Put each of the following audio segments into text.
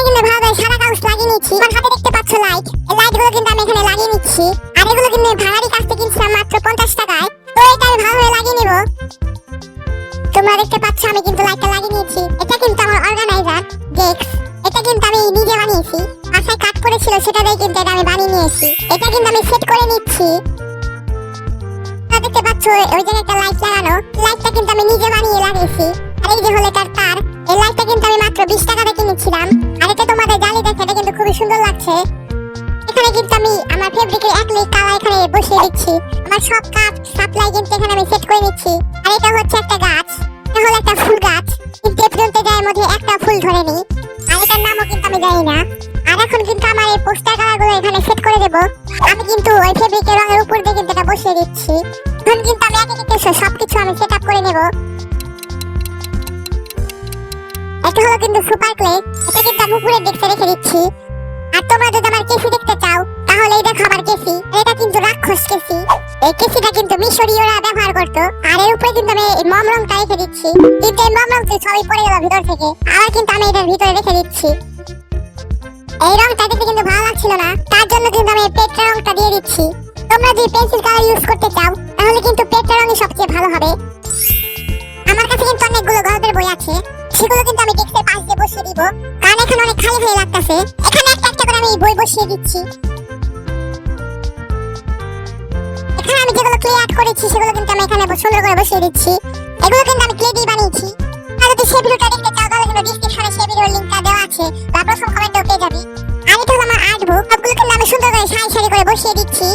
কিন্তু ভালোভাবে সাদা কাগজ লাগিয়ে নিচ্ছি। আমার হাতে দেখতে পাচ্ছ লাইট, এই লাইটগুলো কিন্তু আমি এখানে লাগিয়ে নিচ্ছি। আর এগুলো কিন্তু ভাঙারি কাছ থেকে কিনছিলাম মাত্র 50 টাকায়। তো এটা আমি ভালোভাবে লাগিয়ে নিব। তোমরা দেখতে পাচ্ছ আমি কিন্তু লাইটটা লাগিয়ে নিয়েছি। এটা কিন্তু আমার অর্গানাইজার ডেস্ক। এটা কিন্তু আমি নিজে বানিয়েছি। আশায় কাট করেছিল সেটা দিয়ে কিন্তু এটা আমি বানিয়ে নিয়েছি। এটা কিন্তু আমি সেট করে নিচ্ছি। দেখতে পাচ্ছ ওই জায়গায় একটা লাইট লাগানো। লাইটটা কিন্তু আমি নিজে বানিয়ে লাগিয়েছি। আর এই যে হলো এটার তার। এই লাইটটা কিন্তু আমি মাত্র 20 টাকা দিয়ে কিনেছিলাম। আর এটা তোমাদের জালি দেখে এটা কিন্তু খুবই সুন্দর লাগছে। এখানে কিন্তু আমি আমার ফেব্রিকের অ্যাক্রিলিক কালার এখানে বসিয়ে দিচ্ছি। আমার সব কাজ সাপ্লাই কিন্তু এখানে আমি সেট করে নিচ্ছি। আর এটা হচ্ছে একটা গাছ। এটা হলো একটা ফুল গাছ। কিন্তু পর্যন্ত যার মধ্যে একটা ফুল ধরেনি। আর এটার নামও কিন্তু আমি জানি না। আর এখন কিন্তু আমার এই পোস্টার কালারগুলো এখানে সেট করে দেব। আমি কিন্তু ওই ফেব্রিকের রঙের উপর দিয়ে কিন্তু এটা বসিয়ে দিচ্ছি। এখন কিন্তু আমি একে একে সবকিছু আমি সেট আপ করে নেব। এটা হলো কিন্তু সুপার ক্লে। এটা কিন্তু আমি উপরে ডেস্কে রেখে দিচ্ছি। আর তোমরা যদি আমার কেসি দেখতে চাও তাহলে এই দেখো আমার কেসি। এটা কিন্তু রাক্ষস কেসি। এই কেসিটা কিন্তু মিশরীয়রা ব্যবহার করতো। আর এর উপরে কিন্তু আমি এই মম রংটা রেখে দিচ্ছি। কিন্তু এই মম রংটা সবই পড়ে গেল ভিতর থেকে। আবার কিন্তু আমি এটার ভিতরে রেখে দিচ্ছি। এই রংটা দেখতে কিন্তু ভালো লাগছিল না, তার জন্য কিন্তু আমি পেট্রা রংটা দিয়ে দিচ্ছি। তোমরা যদি পেন্সিল কালার ইউজ করতে চাও তাহলে কিন্তু পেট্রা রঙই সবচেয়ে ভালো হবে। আমার কাছে কিন্তু অনেকগুলো গল্পের বই আছে, সেগুলো কিন্তু আমি ডেস্কের পাশ দিয়ে বসিয়ে দিব। কারণ এখানে অনেক খালি হয়ে লাগতেছে। এখানে একটা একটা করে আমি বই বসিয়ে দিচ্ছি। এখানে আমি যেগুলো ক্লে আর্ট করেছি সেগুলো কিন্তু আমি এখানে সুন্দর করে বসিয়ে দিচ্ছি। এগুলো কিন্তু আমি ক্লে দিয়ে বানিয়েছি। আর যদি সেই ভিডিওটা দেখতে চাও তাহলে কিন্তু ডেসক্রিপশনে সেই ভিডিওর লিংকটা দেওয়া আছে বা প্রথম কমেন্টেও পেয়ে যাবে। আর এটা হলো আমার আর্ট বুক। সবগুলো কিন্তু আমি সুন্দর করে সারি সারি করে বসিয়ে দিচ্ছি।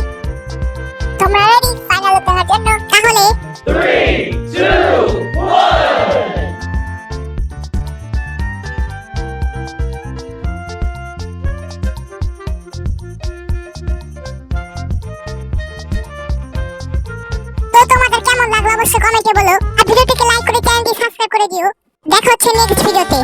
তোমরা রেডি ফাইনাল দেখার জন্য? তাহলে 3, 2, 1. তো তোমাদের কেমন লাগলো অবশ্যই কমেন্টে বলো। আর ভিডিওটিকে লাইক করে চ্যানেলটি সাবস্ক্রাইব করে দিও। দেখা হচ্ছে নেক্সট ভিডিওতে।